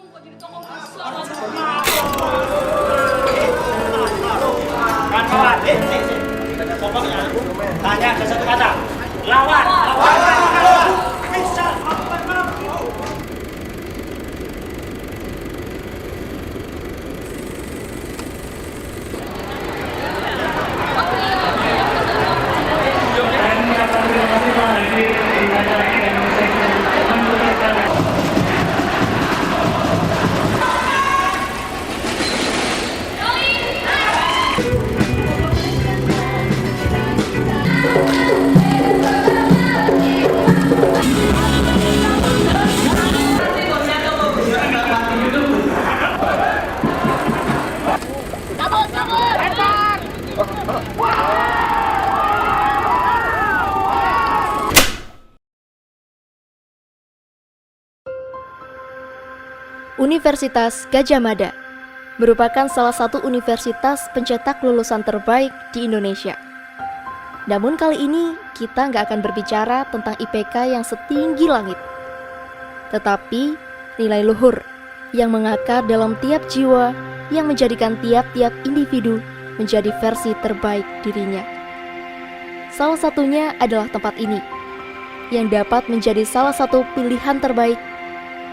kok jadi tokoh besar. Kawan-kawan, pokoknya tanya ada satu kata. Lawan. Bisa apa mampu? Universitas Gadjah Mada merupakan salah satu universitas pencetak lulusan terbaik di Indonesia. Namun kali ini kita nggak akan berbicara tentang IPK yang setinggi langit, tetapi nilai luhur yang mengakar dalam tiap jiwa yang menjadikan tiap-tiap individu menjadi versi terbaik dirinya. Salah satunya adalah tempat ini, yang dapat menjadi salah satu pilihan terbaik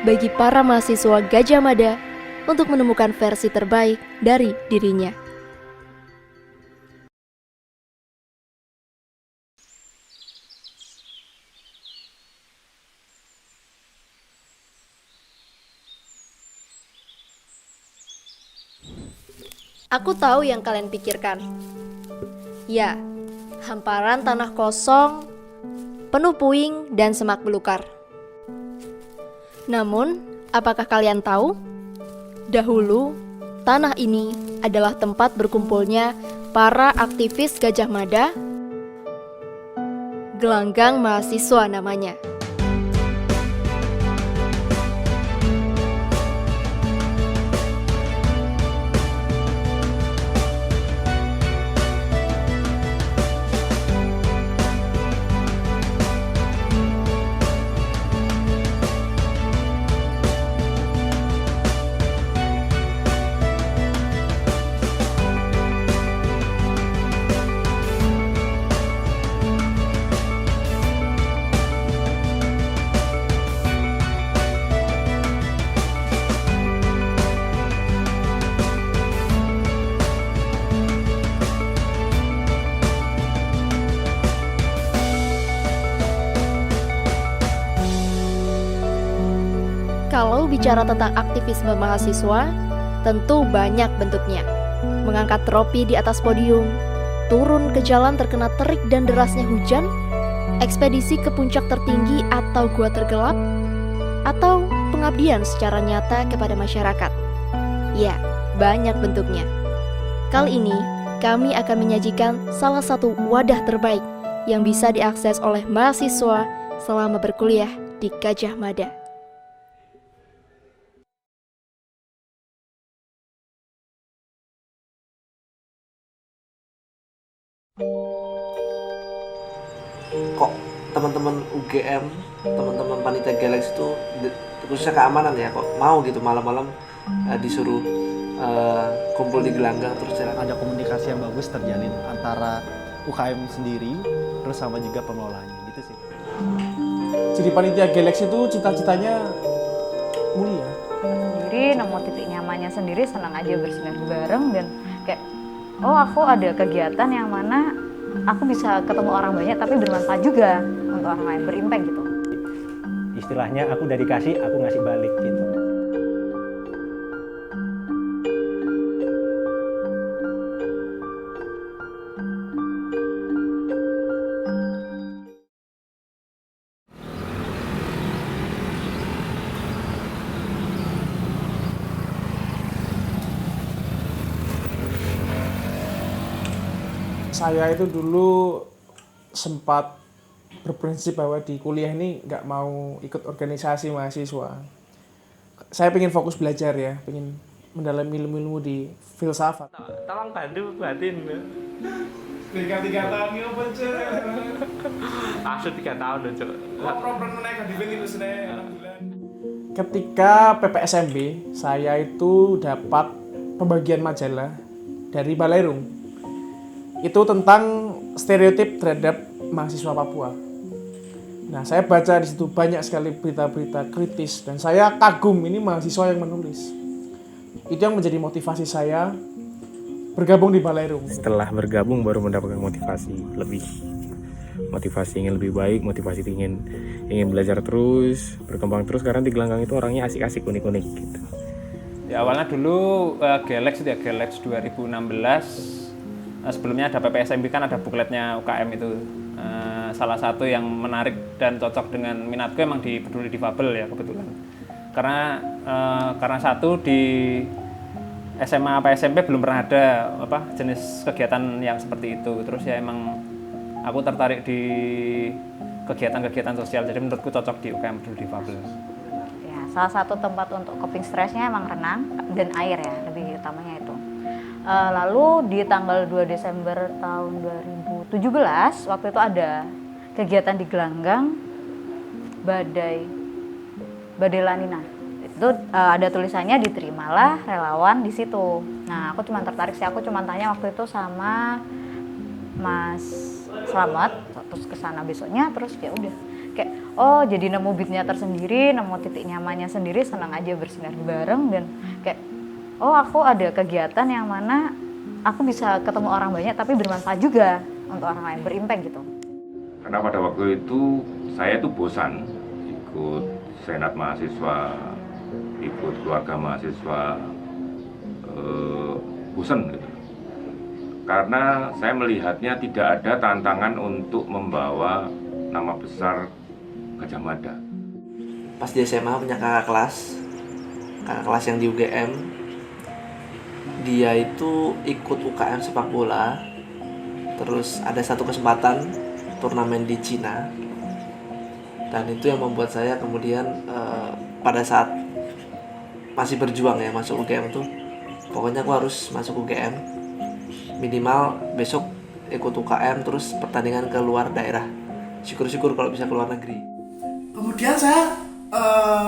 bagi para mahasiswa Gadjah Mada untuk menemukan versi terbaik dari dirinya. Aku tahu yang kalian pikirkan. Ya, hamparan tanah kosong, penuh puing dan semak belukar. Namun, apakah kalian tahu? Dahulu, tanah ini adalah tempat berkumpulnya para aktivis Gadjah Mada, gelanggang mahasiswa namanya. Kalau bicara tentang aktivisme mahasiswa, tentu banyak bentuknya. Mengangkat tropi di atas podium, turun ke jalan terkena terik dan derasnya hujan, ekspedisi ke puncak tertinggi atau gua tergelap, atau pengabdian secara nyata kepada masyarakat. Ya, banyak bentuknya. Kali ini, kami akan menyajikan salah satu wadah terbaik yang bisa diakses oleh mahasiswa selama berkuliah di Gadjah Mada. Kok teman-teman UGM, teman-teman panitia Galaxy itu khususnya keamanan ya, kok mau gitu malam-malam disuruh kumpul di gelanggang terus jalan? Ada komunikasi yang bagus terjalin antara UKM sendiri terus sama juga pengelolanya gitu sih. Jadi panitia Galaxy itu cita-citanya mulia. Sendiri nemu titik nyamannya sendiri, senang aja bersinergi bareng dan kayak oh aku ada kegiatan yang mana aku bisa ketemu orang banyak tapi bermanfaat juga untuk orang lain, berimpact gitu. Istilahnya aku udah dikasih, aku ngasih balik gitu. Saya itu dulu sempat berprinsip bahwa di kuliah ini nggak mau ikut organisasi mahasiswa. Saya pengen fokus belajar ya, pengen mendalami ilmu-ilmu di filsafat. Tolong bantu batin. Tiga tahun ini apa cek? Maksud 3 tahun loh, Cuk. Kok proper menaik di film itu alhamdulillah. ketika PPSMB saya itu dapat pembagian majalah dari Balerung. Itu tentang stereotip terhadap mahasiswa Papua. Nah, saya baca di situ banyak sekali berita-berita kritis dan saya kagum ini mahasiswa yang menulis. Itu yang menjadi motivasi saya bergabung di Balerung. Setelah bergabung baru mendapatkan motivasi lebih. Motivasi ingin lebih baik, motivasi ingin belajar terus, berkembang terus, karena di Gelanggang itu orangnya asik-asik, unik-unik gitu. Ya awalnya dulu Gelex itu ya, Gelex 2016. Sebelumnya ada PPSMB, kan ada bukletnya UKM itu. Salah satu yang menarik dan cocok dengan minatku emang di peduli difabel ya kebetulan. Karena satu di SMA apa SMP belum pernah ada jenis kegiatan yang seperti itu. Terus ya emang aku tertarik di kegiatan-kegiatan sosial, jadi menurutku cocok di UKM peduli difabel. Ya, salah satu tempat untuk coping stresnya emang renang dan air ya, lebih utamanya itu. Lalu di tanggal 2 Desember tahun 2017, waktu itu ada kegiatan di Gelanggang, Badai Lanina. Itu ada tulisannya diterimalah relawan di situ. Nah, aku cuma tertarik sih, aku cuma tanya waktu itu sama Mas Slamet, terus kesana besoknya, terus ya udah kayak oh jadi nemu beatnya tersendiri, nemu titik nyamannya sendiri, senang aja bersinergi bareng dan kayak oh aku ada kegiatan yang mana aku bisa ketemu orang banyak tapi bermanfaat juga untuk orang lain, berimpact gitu. Karena pada waktu itu saya tuh bosan ikut senat mahasiswa, ikut keluarga mahasiswa, bosan gitu. Karena saya melihatnya tidak ada tantangan untuk membawa nama besar Gajah Mada. Pas di SMA punya kakak kelas yang di UGM. Dia itu ikut UKM sepak bola. Terus ada satu kesempatan turnamen di Cina. Dan itu yang membuat saya kemudian pada saat masih berjuang ya masuk UGM tuh, pokoknya aku harus masuk UGM. Minimal besok ikut UKM, terus pertandingan ke luar daerah. Syukur-syukur kalau bisa ke luar negeri. Kemudian saya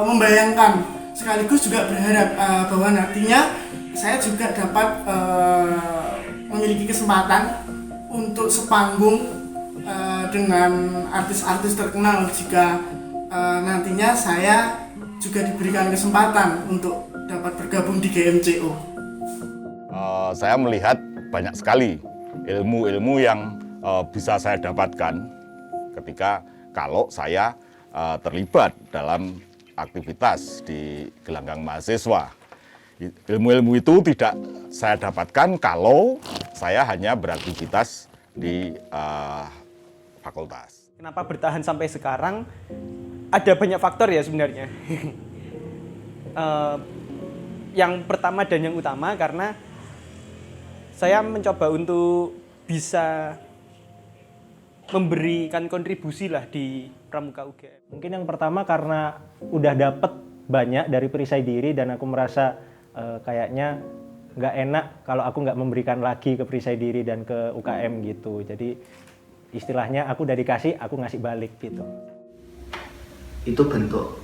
membayangkan sekaligus juga berharap bahwa nantinya saya juga dapat memiliki kesempatan untuk sepanggung dengan artis-artis terkenal jika nantinya saya juga diberikan kesempatan untuk dapat bergabung di GMCO. Saya melihat banyak sekali ilmu-ilmu yang bisa saya dapatkan ketika kalau saya terlibat dalam aktivitas di Gelanggang Mahasiswa. Ilmu-ilmu itu tidak saya dapatkan kalau saya hanya beraktivitas di fakultas. Kenapa bertahan sampai sekarang? Ada banyak faktor ya sebenarnya. Yang pertama dan yang utama karena saya mencoba untuk bisa memberikan kontribusi lah di Pramuka UGM. Mungkin yang pertama karena udah dapet banyak dari perisai diri dan aku merasa kayaknya nggak enak kalau aku nggak memberikan lagi ke perisai diri dan ke UKM gitu. Jadi istilahnya aku udah dikasih, aku ngasih balik gitu. Itu bentuk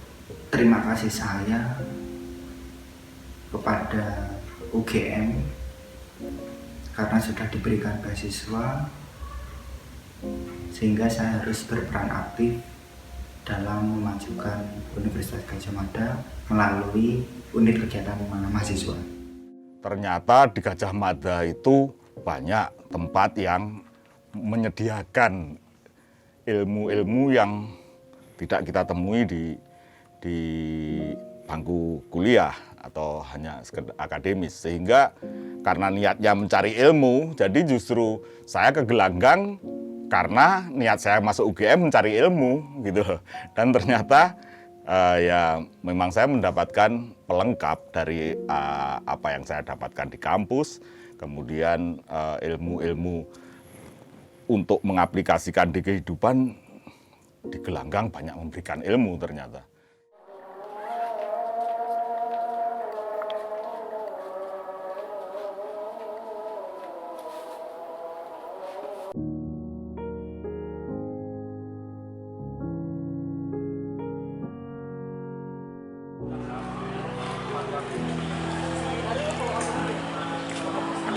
terima kasih saya kepada UGM karena sudah diberikan beasiswa, sehingga saya harus berperan aktif dalam memajukan Universitas Gajah Mada melalui unit kegiatan mahasiswa. Ternyata di Gajah Mada itu banyak tempat yang menyediakan ilmu-ilmu yang tidak kita temui di bangku kuliah atau hanya sekedar akademis, sehingga karena niatnya mencari ilmu, jadi justru saya ke Gelanggang karena niat saya masuk UGM mencari ilmu gitu. Dan ternyata ya memang saya mendapatkan pelengkap dari apa yang saya dapatkan di kampus, kemudian ilmu-ilmu untuk mengaplikasikan di kehidupan di Gelanggang banyak memberikan ilmu ternyata.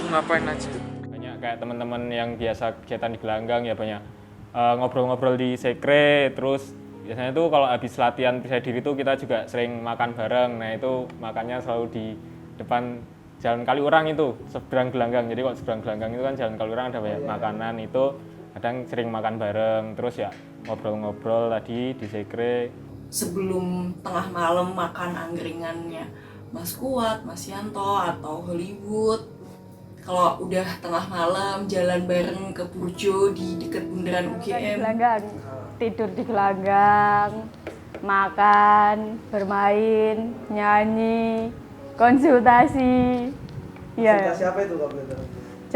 Ngapain aja? Banyak kayak teman-teman yang biasa kegiatan di gelanggang ya banyak ngobrol-ngobrol di sekre, terus biasanya tuh kalau habis latihan percaya diri tuh kita juga sering makan bareng. Nah itu makannya selalu di depan Jalan Kaliurang itu, seberang gelanggang. Jadi kalau seberang gelanggang itu kan Jalan Kaliurang ada banyak makanan, itu kadang sering makan bareng. Terus ya ngobrol-ngobrol tadi di sekre. Sebelum tengah malam makan anggringannya Mas Kuat, Mas Yanto, atau Hollywood. Kalau udah tengah malam jalan bareng ke Burjo di dekat bundaran UGM. Gelanggang, tidur di gelanggang, makan, bermain, nyanyi, konsultasi. Konsultasi apa itu Kak Beto?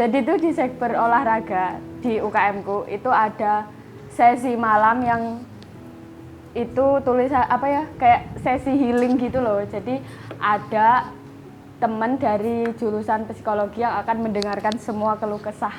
Jadi itu di sekber olahraga di UKM-ku itu ada sesi malam yang itu tulisan apa ya, kayak sesi healing gitu loh. Jadi ada teman dari jurusan psikologi yang akan mendengarkan semua keluh kesah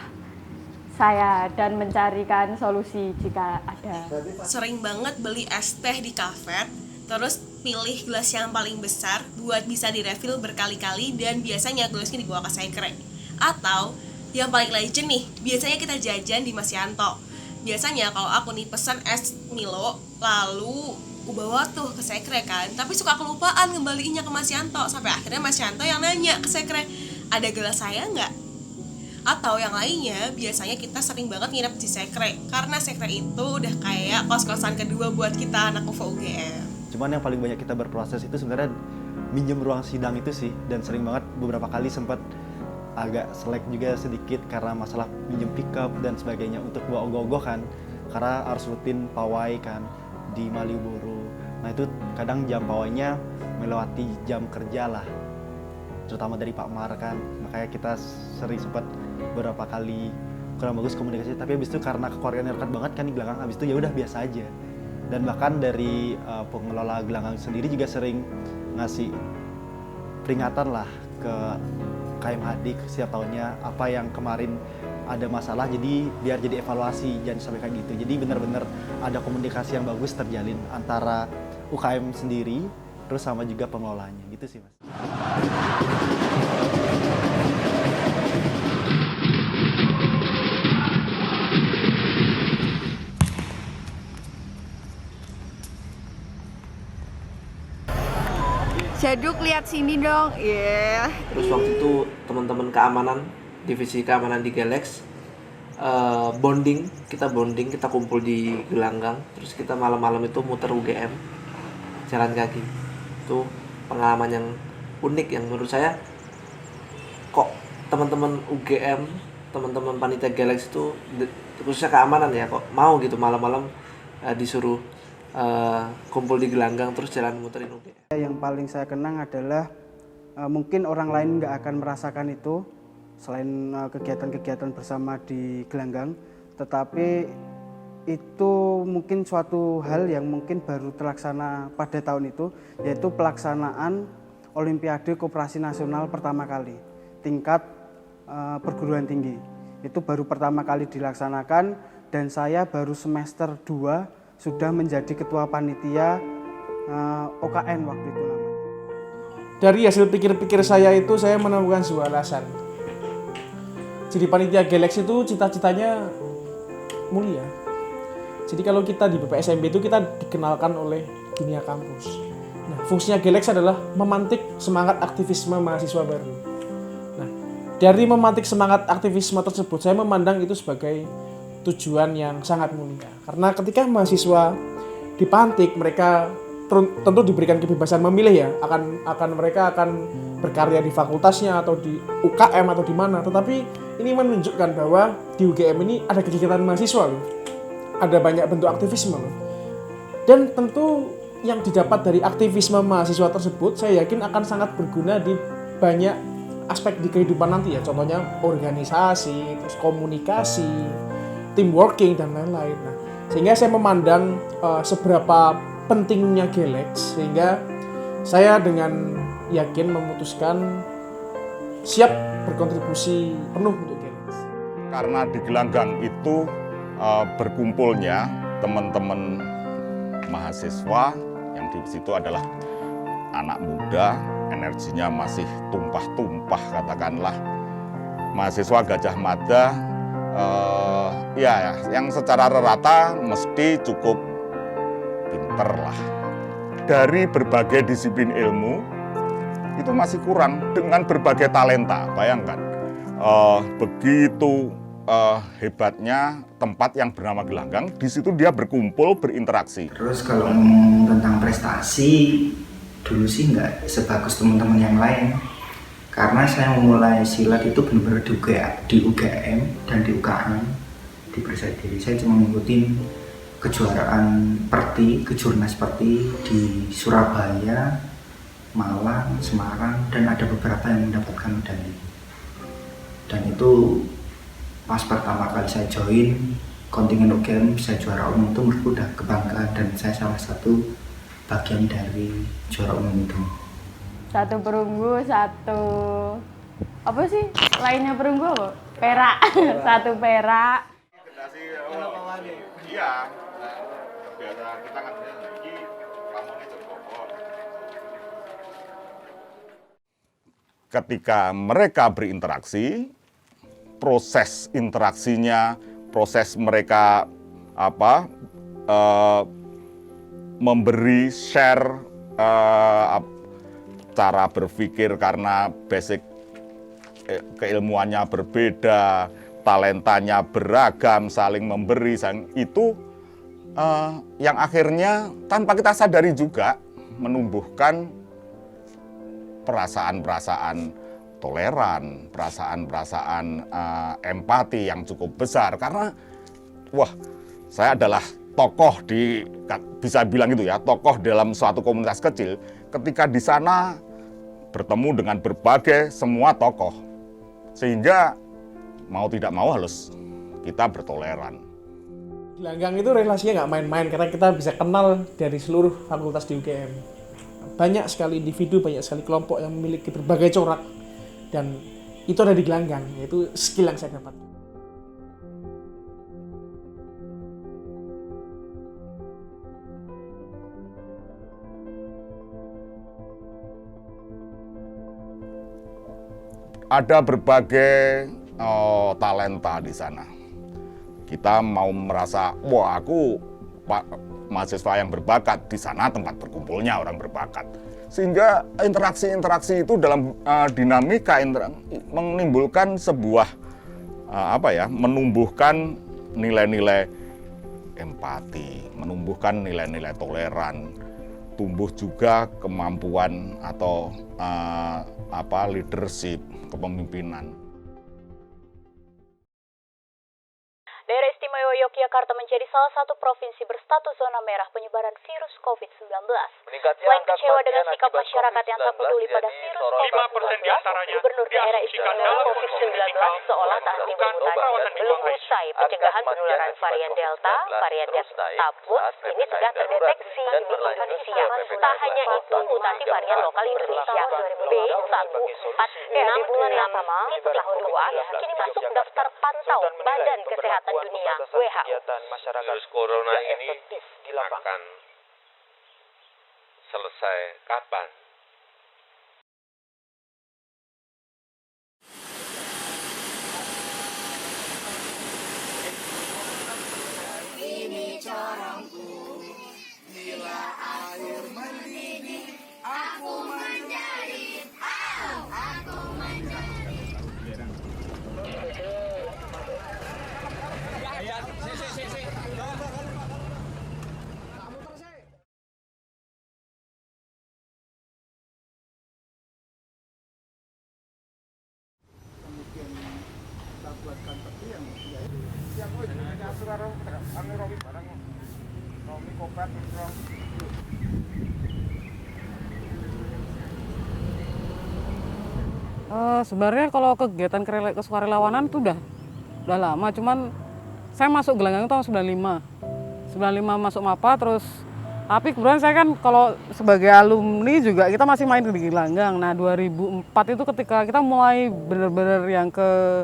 saya dan mencarikan solusi jika ada. Sering banget beli es teh di kafe, terus pilih gelas yang paling besar buat bisa direfill berkali-kali, dan biasanya gelasnya dibawa ke sekre. Atau yang paling legend nih, biasanya kita jajan di Mas Yanto. Biasanya kalau aku nih pesan es Milo, lalu aku bawa tuh ke sekre kan, tapi suka kelupaan ngembaliinnya ke Mas Yanto, sampai akhirnya Mas Yanto yang nanya ke sekre, ada gelas saya nggak? Atau yang lainnya, biasanya kita sering banget nginep di sekre, karena sekre itu udah kayak kos-kosan kedua buat kita anak UFO UGM. Cuman yang paling banyak kita berproses itu sebenarnya minjem ruang sidang itu sih, dan sering banget beberapa kali sempat agak selek juga sedikit karena masalah minjem pickup dan sebagainya untuk bawa ogoh-ogoh kan, karena harus rutin pawai kan di Malioboro. Nah itu kadang jam pawainya melewati jam kerja lah, terutama dari Pak Mar kan, makanya kita sering sempat beberapa kali kurang bagus komunikasi. Tapi habis itu karena kekeluargaan dekat banget kan di gelanggang, habis itu ya udah biasa aja. Dan bahkan dari pengelola gelanggang sendiri juga sering ngasih peringatan lah ke KMHD setiap tahunnya, apa yang kemarin ada masalah, jadi biar jadi evaluasi, jangan sampai kayak gitu. Jadi benar-benar ada komunikasi yang bagus terjalin antara UKM sendiri terus sama juga pengelolanya gitu sih Mas. Jaduk lihat sini dong, iya. Terus waktu itu teman-teman keamanan, divisi keamanan di Galax, bonding, kita kumpul di gelanggang, terus kita malam-malam itu muter UGM, jalan kaki. Itu pengalaman yang unik yang menurut saya, kok teman-teman UGM, teman-teman panitia Galax itu, khususnya keamanan ya, kok mau gitu malam-malam disuruh kumpul di gelanggang terus jalan muterin UGM. Yang paling saya kenang adalah mungkin orang lain nggak akan merasakan itu selain kegiatan-kegiatan bersama di gelanggang, tetapi itu mungkin suatu hal yang mungkin baru terlaksana pada tahun itu, yaitu pelaksanaan Olimpiade Koperasi Nasional pertama kali tingkat perguruan tinggi. Itu baru pertama kali dilaksanakan dan saya baru semester 2 sudah menjadi ketua panitia OKN waktu itu namanya. Dari hasil pikir-pikir saya itu, saya menemukan sebuah alasan. Jadi panitia Galax itu cita-citanya mulia. Jadi kalau kita di BPSMB itu kita dikenalkan oleh dunia kampus. Nah, fungsinya Galax adalah memantik semangat aktivisme mahasiswa baru. Nah, dari memantik semangat aktivisme tersebut, saya memandang itu sebagai tujuan yang sangat mulia. Karena ketika mahasiswa dipantik, mereka tentu diberikan kebebasan memilih ya, mereka akan berkarya di fakultasnya atau di UKM atau di mana. Tetapi ini menunjukkan bahwa di UGM ini ada kegiatan mahasiswa loh. Ada banyak bentuk aktivisme loh. Dan tentu yang didapat dari aktivisme mahasiswa tersebut saya yakin akan sangat berguna di banyak aspek di kehidupan nanti ya. Contohnya organisasi, terus komunikasi, teamworking dan lain-lain. Nah, sehingga saya memandang seberapa pentingnya Galax, sehingga saya dengan yakin memutuskan siap berkontribusi penuh untuk Galax. Karena di gelanggang itu berkumpulnya teman-teman mahasiswa yang di situ adalah anak muda, energinya masih tumpah-tumpah katakanlah. mahasiswa Gajah Mada ya yang secara rata mesti cukup pinter lah. Dari berbagai disiplin ilmu itu masih kurang dengan berbagai talenta. Bayangkan begitu hebatnya tempat yang bernama Gelanggang, di situ dia berkumpul, berinteraksi. Terus kalau ngomong tentang prestasi, dulu sih nggak sebagus teman-teman yang lain. Karena saya memulai silat itu benar-benar di UGM dan di UKM, di Percaya Diri. Saya cuma ngikutin kejuaraan perti, kejurnas perti di Surabaya, Malang, Semarang, dan ada beberapa yang mendapatkan medali. Dan itu pas pertama kali saya join kontingen UGM, saya juara umum, itu menurutku udah kebanggaan dan saya salah satu bagian dari juara umum itu. Satu perunggu, satu apa sih lainnya perunggu apa? Perak. Satu perak. Iya, biasa kita kan lagi kamunya Jogopor. Ketika mereka berinteraksi, proses interaksinya, proses mereka memberi share cara berpikir karena basic keilmuannya berbeda, talentanya beragam, saling memberi, itu yang akhirnya tanpa kita sadari juga menumbuhkan perasaan-perasaan toleran, perasaan-perasaan empati yang cukup besar. Karena saya adalah tokoh bisa bilang gitu ya, tokoh dalam suatu komunitas kecil. Ketika di sana bertemu dengan berbagai semua tokoh, sehingga mau tidak mau harus kita bertoleran. Gelanggang itu relasinya nggak main-main karena kita bisa kenal dari seluruh fakultas di UGM. Banyak sekali individu, banyak sekali kelompok yang memiliki berbagai corak, dan itu ada di Gelanggang, yaitu skill yang saya dapat. Ada berbagai talenta di sana. Kita mau merasa, wah aku mahasiswa yang berbakat, di sana tempat berkumpulnya orang berbakat. Sehingga interaksi-interaksi itu dalam dinamika menimbulkan sebuah menumbuhkan nilai-nilai empati, menumbuhkan nilai-nilai toleran, tumbuh juga kemampuan atau leadership, kepemimpinan. Daerah Istimewa Yogyakarta menjadi salah satu provinsi berstatus zona merah penyebaran virus COVID-19. Selain kecewa dengan sikap masyarakat yang tak peduli pada virus COVID-19, Gubernur Daerah Istimewa COVID-19 seolah tak henti bermutasi. Belum usai pencegahan penularan varian Delta, varian Delta Plus ini sudah terdeteksi di Indonesia. Tak hanya itu, mutasi varian lokal Indonesia B1446 di bulan yang sama tahun depan kini masuk daftar pantau Badan Kesehatan Dunia WHO. Virus corona ini akan selesai kapan? Ini corongku, bila air mendidih, aku menjadi, aku menjadi. Sebenarnya kalau kegiatan kesukarelawanan itu udah lama, cuman saya masuk Gelanggang tahun 95 masuk MAPA, terus tapi kemudian saya kan kalau sebagai alumni juga kita masih main di Gelanggang. Nah 2004 itu ketika kita mulai benar-benar yang ke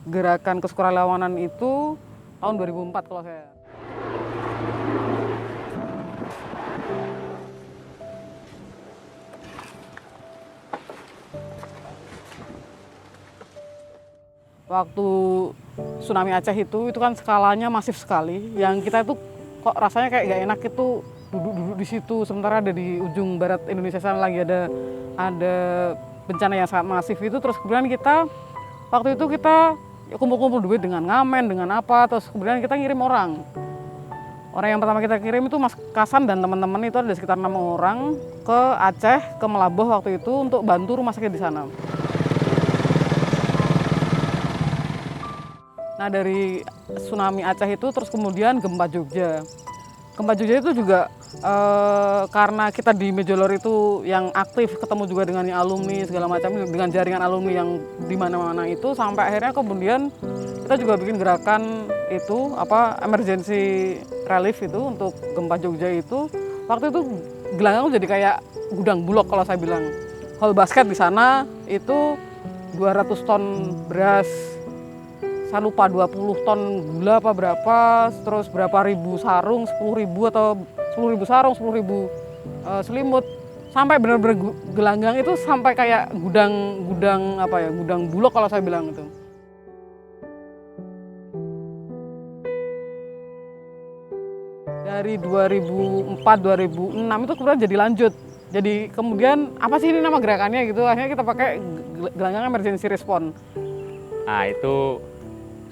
gerakan kesukarelawanan itu tahun 2004 kalau saya. waktu tsunami Aceh itu kan skalanya masif sekali. Yang kita itu kok rasanya kayak gak enak itu duduk di situ, sementara ada di ujung barat Indonesia sana lagi ada bencana yang sangat masif itu. Terus kemudian kita waktu itu kita kumpul-kumpul duit dengan ngamen, dengan apa, terus kemudian kita ngirim orang. Orang yang pertama kita kirim itu Mas Kasan dan teman-teman, itu ada sekitar 6 orang ke Aceh, ke Melaboh waktu itu untuk bantu rumah sakit di sana. Nah dari tsunami Aceh itu terus kemudian gempa Jogja. Gempa Jogja itu juga karena kita di Majolor itu yang aktif, ketemu juga dengan alumni segala macam, dengan jaringan alumni yang di mana-mana itu, sampai akhirnya kemudian kita juga bikin gerakan itu emergency relief itu untuk gempa Jogja itu. Waktu itu Gelanggang jadi kayak gudang Bulog kalau saya bilang. Hall basket di sana itu 200 ton beras, saya lupa 20 ton gula apa berapa, terus berapa ribu sarung, 10.000 atau 10.000 sarung, 10.000 selimut. Sampai benar-benar Gelanggang itu sampai kayak gudang Bulog kalau saya bilang itu. Dari 2004-2006 itu kemudian jadi lanjut. Jadi kemudian apa sih ini nama gerakannya gitu, akhirnya kita pakai Gelanggang Emergency Response. Nah itu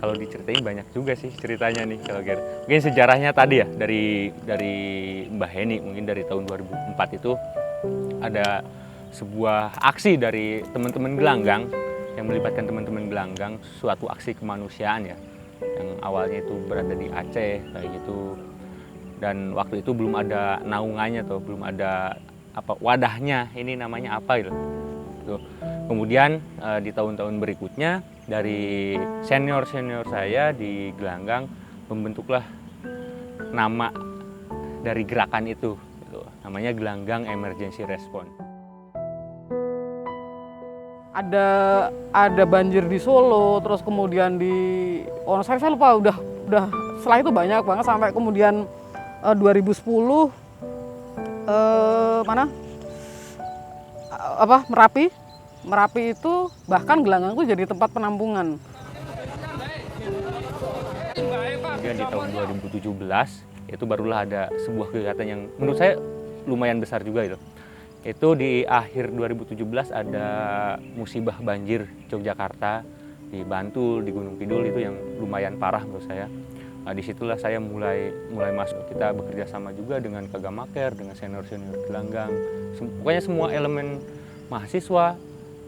kalau diceritain banyak juga sih ceritanya nih kalau Ger. Mungkin sejarahnya tadi ya dari Mbah Heni, mungkin dari tahun 2004 itu ada sebuah aksi dari teman-teman Gelanggang yang melibatkan teman-teman Gelanggang, suatu aksi kemanusiaan ya, yang awalnya itu berada di Aceh kayak gitu. Dan waktu itu belum ada naungannya tuh, belum ada wadahnya, ini namanya apa gitu. Kemudian di tahun-tahun berikutnya dari senior saya di Gelanggang membentuklah nama dari gerakan itu gitu. Namanya Gelanggang Emergency Response. Ada banjir di Solo, terus kemudian di saya lupa udah setelah itu banyak banget sampai kemudian 2010 Merapi itu bahkan Gelanggang itu jadi tempat penampungan. Kemudian di tahun 2017 itu barulah ada sebuah kegiatan yang menurut saya lumayan besar juga itu. Itu di akhir 2017 ada musibah banjir Yogyakarta, di Bantul, di Gunung Kidul, itu yang lumayan parah menurut saya. Nah, disitulah saya mulai masuk. Kita bekerja sama juga dengan Kagamaker, dengan senior-senior Gelanggang. Pokoknya semua elemen mahasiswa,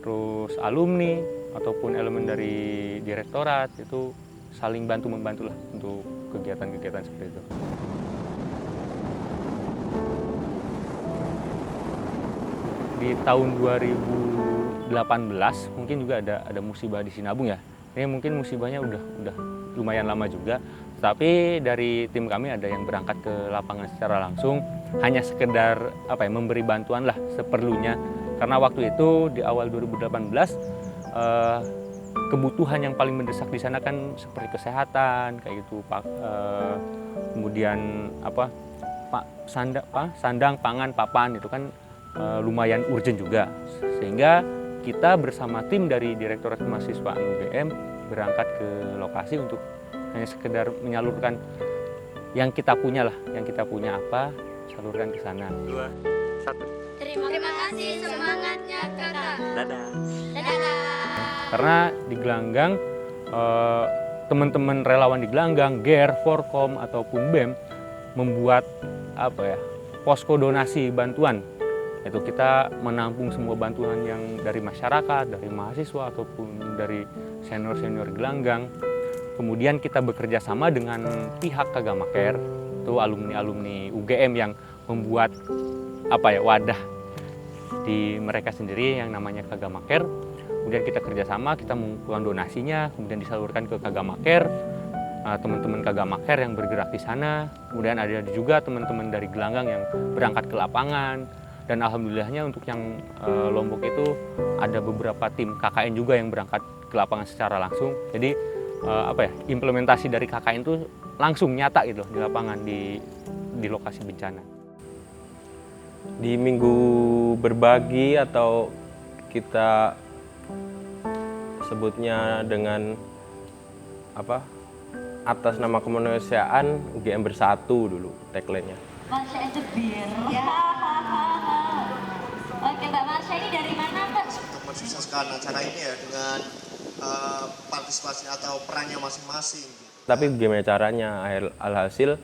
terus alumni, ataupun elemen dari direktorat itu saling bantu-membantu lah untuk kegiatan-kegiatan seperti itu. Di tahun 2018 mungkin juga ada musibah di Sinabung ya. Ini mungkin musibahnya udah lumayan lama juga. Tapi dari tim kami ada yang berangkat ke lapangan secara langsung, hanya sekedar memberi bantuan lah seperlunya. Karena waktu itu di awal 2018 kebutuhan yang paling mendesak di sana kan seperti kesehatan kayak gitu, kemudian sandang, pangan, papan itu kan lumayan urgent juga. Sehingga kita bersama tim dari Direktorat Kemahasiswaan UGM berangkat ke lokasi untuk hanya sekedar menyalurkan yang kita punya lah, yang kita punya apa, salurkan ke sana. 2, 1. Terima kasih semangatnya kakak. Dadah. Dadah. Karena di Gelanggang, teman-teman relawan di Gelanggang, GER, Forkom ataupun BEM membuat posko donasi bantuan. Itu kita menampung semua bantuan yang dari masyarakat, dari mahasiswa ataupun dari senior-senior Gelanggang. Kemudian kita bekerja sama dengan pihak Kagamaker, itu alumni-alumni UGM yang membuat wadah di mereka sendiri yang namanya Kagamaker. Kemudian kita kerjasama, kita mengumpulkan donasinya, kemudian disalurkan ke Kagamaker, teman-teman Kagamaker yang bergerak di sana. Kemudian ada juga teman-teman dari Gelanggang yang berangkat ke lapangan. Dan alhamdulillahnya untuk yang Lombok itu ada beberapa tim KKN juga yang berangkat ke lapangan secara langsung. Jadi implementasi dari KKN itu langsung nyata gitu di lapangan di lokasi bencana. Di minggu berbagi atau kita sebutnya dengan atas nama kemanusiaan UGM Bersatu dulu tagline-nya. Masya itu bir. Ya. Oke Mbak Masya, ini dari mana Mbak? Untuk mensukseskan acara ini ya dengan partisipasi atau perannya masing-masing. Tapi bagaimana caranya? Alhasil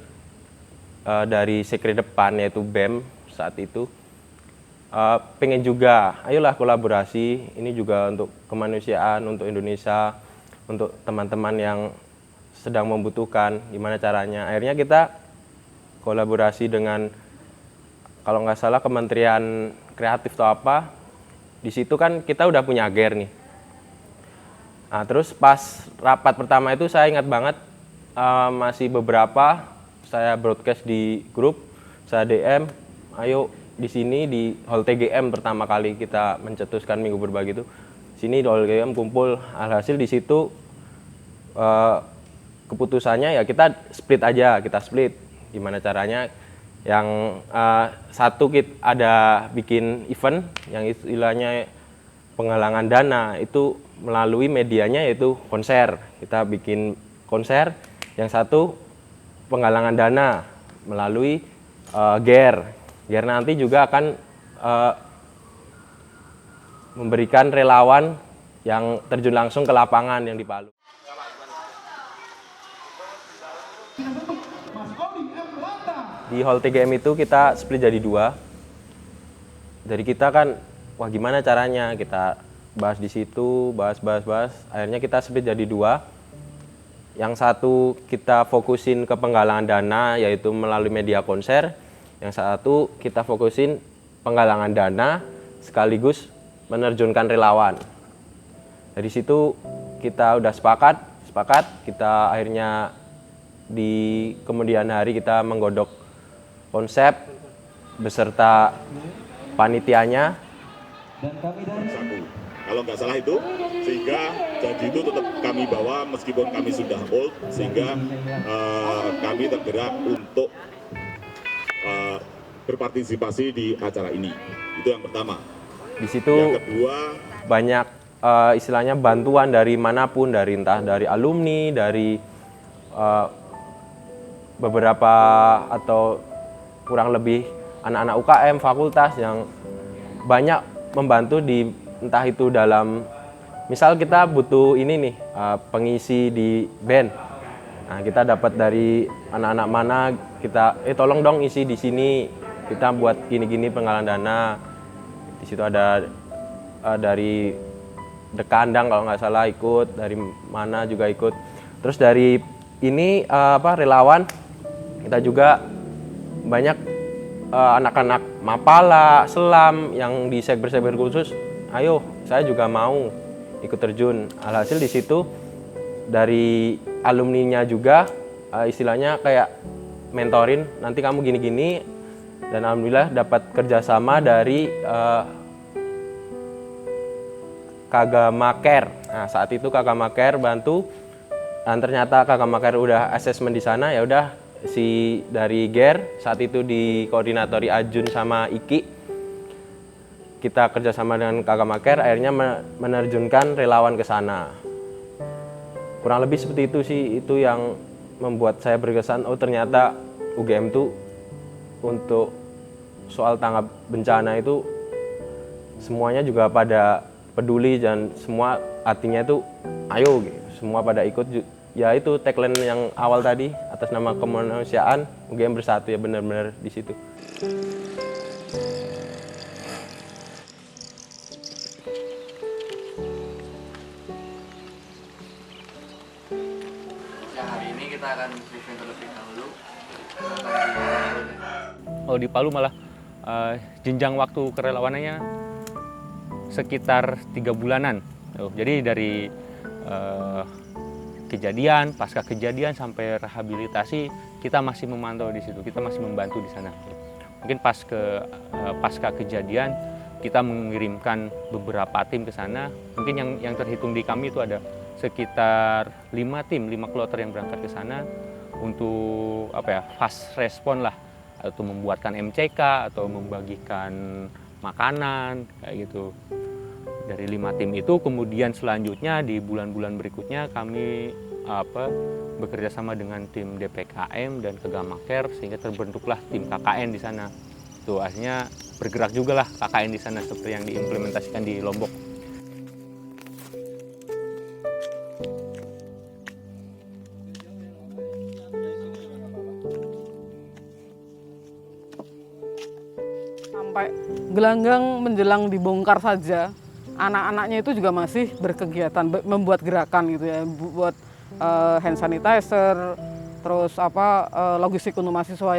dari sekre depan yaitu BEM saat itu pengen juga, ayolah kolaborasi, ini juga untuk kemanusiaan, untuk Indonesia, untuk teman-teman yang sedang membutuhkan, gimana caranya. Akhirnya kita kolaborasi dengan, kalau nggak salah Kementerian Kreatif atau apa, di situ kan kita udah punya GER nih. Nah, terus pas rapat pertama itu saya ingat banget, masih beberapa, saya broadcast di grup, saya DM, ayo di sini di Hall TGM pertama kali kita mencetuskan Minggu Berbagi itu. Sini di Hall TGM kumpul, alhasil di situ keputusannya ya kita split aja, kita split. Gimana caranya? Yang satu ada bikin event yang istilahnya penggalangan dana, itu melalui medianya yaitu konser. Kita bikin konser, yang satu penggalangan dana melalui GER. GER nanti juga akan memberikan relawan yang terjun langsung ke lapangan yang di Palu. Di Hall TGM itu kita split jadi 2. Dari kita kan, wah gimana caranya, kita bahas di situ, bahas. Akhirnya kita split jadi 2. Yang satu kita fokusin ke penggalangan dana, yaitu melalui media konser. Yang satu kita fokusin penggalangan dana, sekaligus menerjunkan relawan. Dari situ kita udah sepakat, kita akhirnya di kemudian hari kita menggodok konsep beserta panitianya. Kalau nggak salah itu, sehingga janji itu tetap kami bawa meskipun kami sudah old, sehingga kami tergerak untuk berpartisipasi di acara ini. Itu yang pertama. Di situ yang kedua, banyak istilahnya bantuan dari manapun, entah dari alumni, dari beberapa atau kurang lebih anak-anak UKM, fakultas yang banyak membantu di entah itu dalam, misal kita butuh ini nih, pengisi di band. Nah, kita dapat dari anak-anak mana, kita tolong dong isi di sini, kita buat gini-gini penggalangan dana. Di situ ada dari Dekandang kalau nggak salah ikut, dari mana juga ikut. Terus dari ini relawan, kita juga banyak anak-anak Mapala, Selam yang di sekber-sekber khusus, ayo saya juga mau ikut terjun. Alhasil di situ dari alumninya juga istilahnya kayak mentorin, nanti kamu gini-gini, dan alhamdulillah dapat kerjasama dari Kagamaker. Nah, saat itu Kagamaker bantu, dan ternyata Kagamaker udah asesmen di sana, ya udah si dari GER saat itu dikoordinatori Ajun sama Iki, kita kerjasama dengan Kagamaker, akhirnya menerjunkan relawan ke sana. Kurang lebih seperti itu sih, itu yang membuat saya berkesan, oh ternyata UGM tuh untuk soal tanggap bencana itu semuanya juga pada peduli, dan semua artinya itu ayo gitu, semua pada ikut. Ya itu tagline yang awal tadi, atas nama kemanusiaan UGM Bersatu, ya benar-benar di situ. Hari ini kita akan briefing terlebih dahulu. Oh, di Palu malah jenjang waktu kerelawanannya sekitar 3 bulanan. Jadi dari kejadian, pasca kejadian sampai rehabilitasi, kita masih memantau di situ, kita masih membantu di sana. Mungkin pasca kejadian kita mengirimkan beberapa tim ke sana. Mungkin yang terhitung di kami itu ada sekitar 5 tim, 5 kloter yang berangkat ke sana untuk fast respon lah, atau membuatkan MCK atau membagikan makanan kayak gitu. Dari 5 tim itu kemudian selanjutnya di bulan-bulan berikutnya kami bekerja sama dengan tim DPKM dan Kegamaker sehingga terbentuklah tim KKN di sana. Tuh akhirnya bergerak juga lah KKN di sana seperti yang diimplementasikan di Lombok. Sampai gelanggang menjelang dibongkar saja, anak-anaknya itu juga masih berkegiatan, membuat gerakan gitu ya, buat hand sanitizer, terus logistik untuk mahasiswa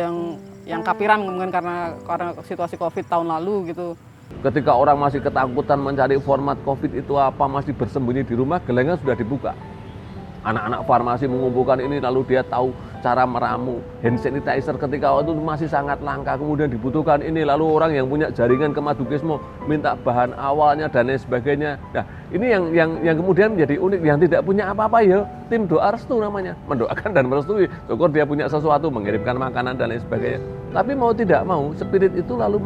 yang kapiran mungkin karena situasi COVID tahun lalu gitu. Ketika orang masih ketakutan mencari format COVID itu apa, masih bersembunyi di rumah, gelanggang sudah dibuka. Anak-anak farmasi mengumpulkan ini, lalu dia tahu cara meramu. Hand sanitizer ketika waktu itu masih sangat langka, kemudian dibutuhkan ini, lalu orang yang punya jaringan ke Madukismo minta bahan awalnya dan lain sebagainya. Nah, ini yang kemudian menjadi unik, yang tidak punya apa-apa ya tim doa restu namanya, mendoakan dan merestui. Syukur dia punya sesuatu, mengirimkan makanan dan lain sebagainya. Tapi mau tidak mau, spirit itu lalu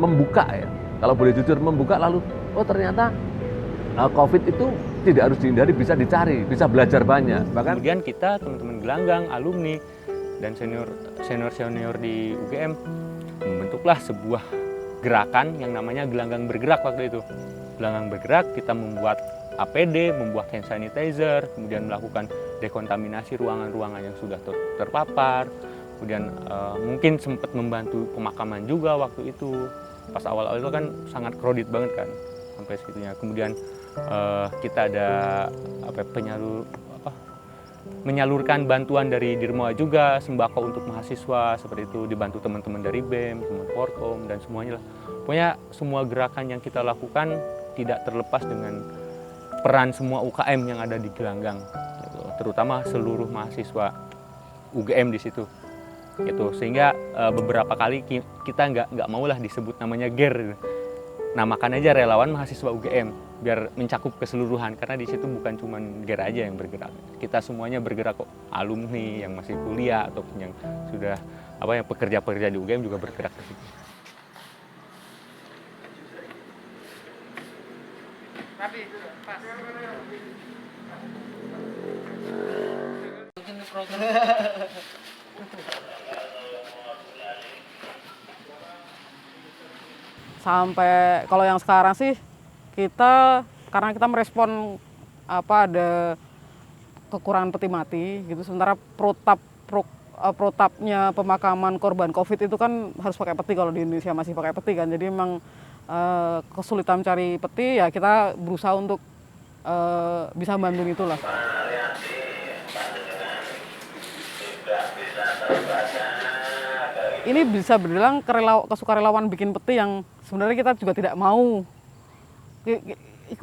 membuka ya. Kalau boleh jujur, membuka lalu, oh ternyata COVID itu tidak harus dihindari, bisa dicari, bisa belajar banyak. Bahkan kemudian kita teman-teman gelanggang, alumni dan senior di UGM membentuklah sebuah gerakan yang namanya Gelanggang Bergerak waktu itu. Gelanggang Bergerak, kita membuat APD, membuat hand sanitizer, kemudian melakukan dekontaminasi ruangan-ruangan yang sudah terpapar. Kemudian mungkin sempat membantu pemakaman juga waktu itu. Pas awal-awal itu kan sangat crowded banget kan sampai segitunya. Kemudian kita ada menyalurkan bantuan dari Dirmoa juga, sembako untuk mahasiswa seperti itu, dibantu teman-teman dari BEM, teman Porkom dan semuanya lah. Pokoknya semua gerakan yang kita lakukan tidak terlepas dengan peran semua UKM yang ada di Gelanggang, gitu. Terutama seluruh mahasiswa UGM di situ. Gitu. Sehingga beberapa kali kita nggak maulah disebut namanya GER. Namakan aja relawan mahasiswa UGM biar mencakup keseluruhan, karena di situ bukan cuma GER aja yang bergerak, kita semuanya bergerak kok, alumni yang masih kuliah ataupun yang sudah yang pekerja-pekerja di UGM juga bergerak di situ. Sampai kalau yang sekarang sih karena kita merespon ada kekurangan peti mati gitu, sementara protapnya pemakaman korban COVID itu kan harus pakai peti, kalau di Indonesia masih pakai peti kan, jadi memang kesulitan cari peti, ya kita berusaha untuk bisa bantu itulah. Ini bisa berbilang kesukarelawan bikin peti yang sebenarnya kita juga tidak mau,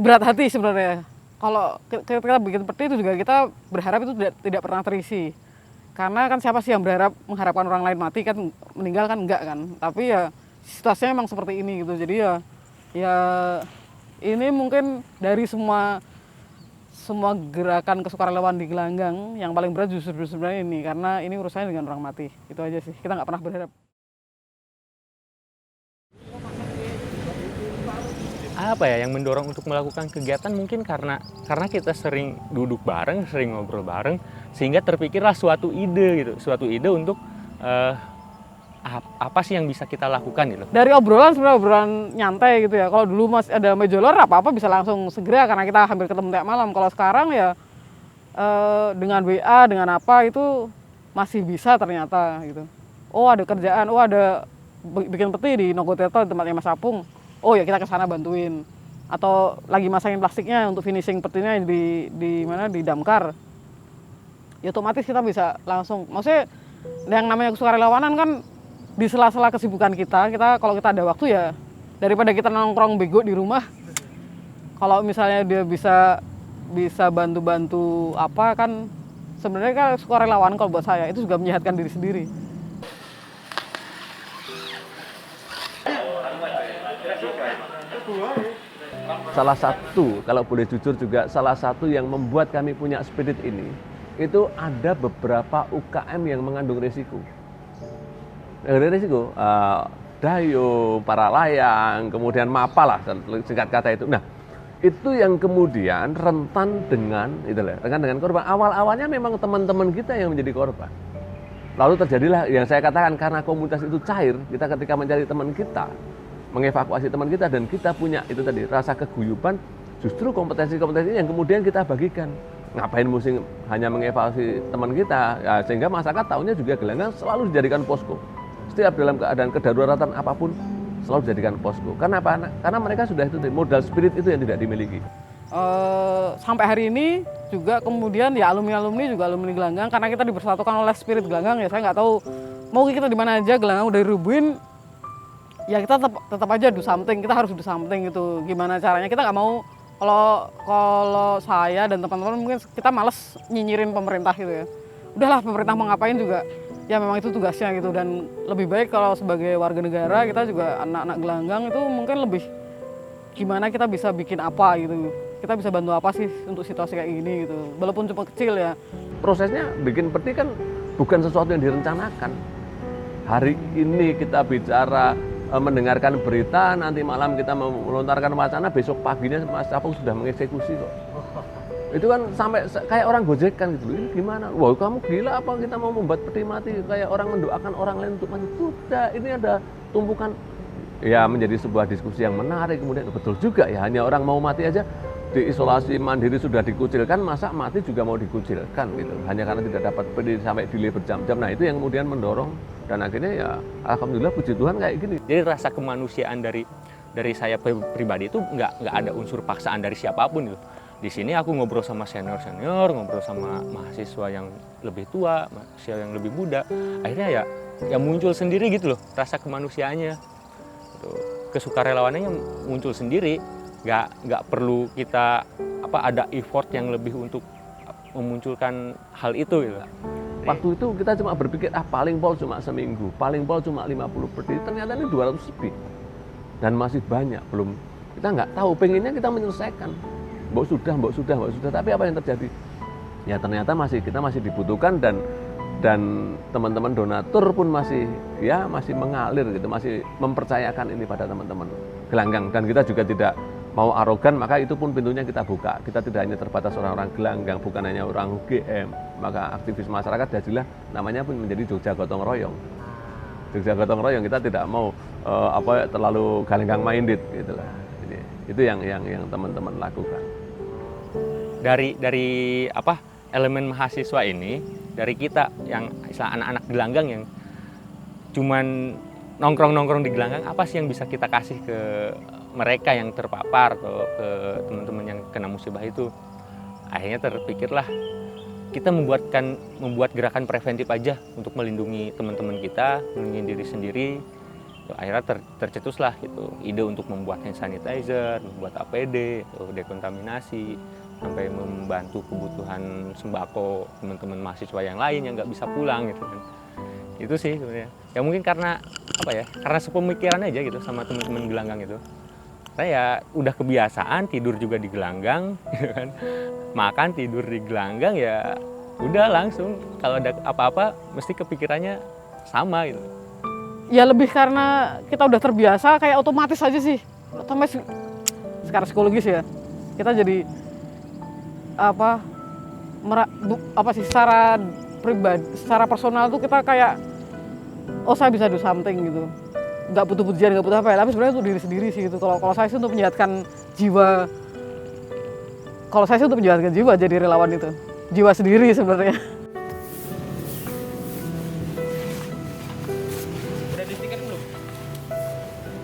berat hati sebenarnya. Kalau kita bikin peti itu juga kita berharap itu tidak pernah terisi. Karena kan siapa sih yang mengharapkan orang lain mati kan, meninggal kan enggak kan. Tapi ya situasinya memang seperti ini gitu. Jadi ya ini mungkin dari semua gerakan kesukarelawan di Gelanggang yang paling berat justru sebenarnya ini, karena ini urusannya dengan orang mati. Itu aja sih, kita nggak pernah berharap. Apa ya yang mendorong untuk melakukan kegiatan, mungkin karena kita sering duduk bareng, sering ngobrol bareng, sehingga terpikirlah suatu ide untuk apa sih yang bisa kita lakukan gitu. Dari sebenarnya obrolan nyantai gitu ya. Kalau dulu masih ada mejolor, apa-apa bisa langsung segera karena kita hampir ketemu tiap malam. Kalau sekarang ya dengan WA, dengan apa itu masih bisa ternyata gitu. Oh ada kerjaan, ada bikin peti di Nogotirto di tempatnya Mas Apung. Oh ya kita ke sana bantuin. Atau lagi masangin plastiknya untuk finishing petinya di Damkar. Ya otomatis kita bisa langsung. Maksudnya yang namanya kesukarelawanan kan di sela-sela kesibukan kita kalau kita ada waktu ya, daripada kita nongkrong bego di rumah, kalau misalnya dia bisa bantu-bantu kan sebenarnya kan sukarelawan kalau buat saya itu juga menyehatkan diri sendiri. Salah satu, kalau boleh jujur juga, salah satu yang membuat kami punya spirit ini, itu ada beberapa UKM yang mengandung risiko. Dayung, para layang, kemudian MAPA lah, singkat kata itu. Nah, itu yang kemudian rentan dengan korban. Awal-awalnya memang teman-teman kita yang menjadi korban. Lalu terjadilah yang saya katakan, karena komunitas itu cair, kita ketika mencari teman kita, mengevakuasi teman kita, dan kita punya itu tadi rasa keguyuban, justru kompetensi-kompetensi yang kemudian kita bagikan. Ngapain mesti hanya mengevaluasi teman kita, ya, sehingga masyarakat tahunya juga Gelanggang selalu dijadikan posko. Setiap dalam keadaan kedaruratan apapun selalu dijadikan posko. Karena apa? Karena mereka sudah itu modal spirit itu yang tidak dimiliki. Sampai hari ini juga kemudian ya alumni juga alumni Gelanggang, karena kita dipersatukan oleh spirit Gelanggang. Ya saya nggak tahu mau kita di mana aja, Gelanggang udah dirubuhin, ya kita tetap aja do something, kita harus do something gitu. Gimana caranya, kita nggak mau, kalau saya dan teman-teman mungkin kita males nyinyirin pemerintah gitu ya. Udahlah, pemerintah mau ngapain juga, ya memang itu tugasnya gitu. Dan lebih baik kalau sebagai warga negara, kita juga anak-anak Gelanggang itu mungkin lebih gimana kita bisa bikin apa gitu. Kita bisa bantu apa sih untuk situasi kayak gini gitu, walaupun cuma kecil ya. Prosesnya bikin peti kan bukan sesuatu yang direncanakan. Hari ini kita bicara, mendengarkan berita, nanti malam kita melontarkan wacana, besok paginya Mas Capung sudah mengeksekusi kok. Itu kan sampai kayak orang gojekan gitu. Ini gimana? Wah, kamu gila apa kita mau membuat peti mati kayak orang mendoakan orang lain untuk mati? Sudah, ini ada tumpukan. Ya menjadi sebuah diskusi yang menarik. Kemudian betul juga ya, hanya orang mau mati aja diisolasi mandiri sudah dikucilkan, masa mati juga mau dikucilkan gitu, hanya karena tidak dapat peti sampai delay berjam-jam. Nah itu yang kemudian mendorong, dan akhirnya ya alhamdulillah puji Tuhan kayak gini. Jadi rasa kemanusiaan dari saya pribadi itu nggak ada unsur paksaan dari siapapun gitu. Di sini aku ngobrol sama senior, ngobrol sama mahasiswa yang lebih tua, mahasiswa yang lebih muda, akhirnya ya muncul sendiri gitu loh rasa kemanusiaannya, kesukarelawannya muncul sendiri. Nggak perlu kita ada effort yang lebih untuk memunculkan hal itu gitu. Waktu itu kita cuma berpikir paling pol cuma seminggu, paling pol cuma 50 peti, ternyata ini 200 lebih dan masih banyak. Belum, kita nggak tahu, pengennya kita menyelesaikan, mbok sudah, tapi apa yang terjadi? Ya ternyata kita masih dibutuhkan, dan teman-teman donatur pun masih mengalir gitu, masih mempercayakan ini pada teman-teman Gelanggang, dan kita juga tidak mau arogan, maka itu pun pintunya kita buka. Kita tidak hanya terbatas orang-orang Gelanggang, bukan hanya orang UGM, maka aktivis masyarakat jadilah namanya pun menjadi Jogja Gotong Royong. Jogja Gotong Royong, kita tidak mau terlalu Gelanggang minded gitu lah. Itu yang teman-teman lakukan. Dari elemen mahasiswa ini, dari kita yang anak-anak Gelanggang yang cuman nongkrong di Gelanggang, apa sih yang bisa kita kasih ke mereka yang terpapar atau ke teman-teman yang kena musibah itu? Akhirnya terpikirlah kita membuat gerakan preventif aja untuk melindungi teman-teman kita, melindungi diri sendiri. Akhirnya tercetuslah gitu ide untuk membuat hand sanitizer, membuat APD, dekontaminasi, sampai membantu kebutuhan sembako teman-teman mahasiswa yang lain yang nggak bisa pulang gitu kan. Itu sih sebenarnya. Ya mungkin karena karena sepemikiran aja gitu sama teman-teman Gelanggang itu. Saya udah kebiasaan tidur juga di Gelanggang, gitu kan. Makan tidur di Gelanggang, ya udah langsung kalau ada apa-apa mesti kepikirannya sama gitu. Ya lebih karena kita udah terbiasa, kayak otomatis aja sih. Otomatis secara psikologis ya. Kita jadi secara pribadi, secara personal tuh kita kayak saya bisa do something gitu. Nggak butuh pujian, nggak butuh apa ya, tapi sebenarnya untuk diri sendiri sih gitu. Kalau saya sih untuk menyehatkan jiwa, jadi relawan itu, jiwa sendiri sebenarnya. Udah di-stiker belum?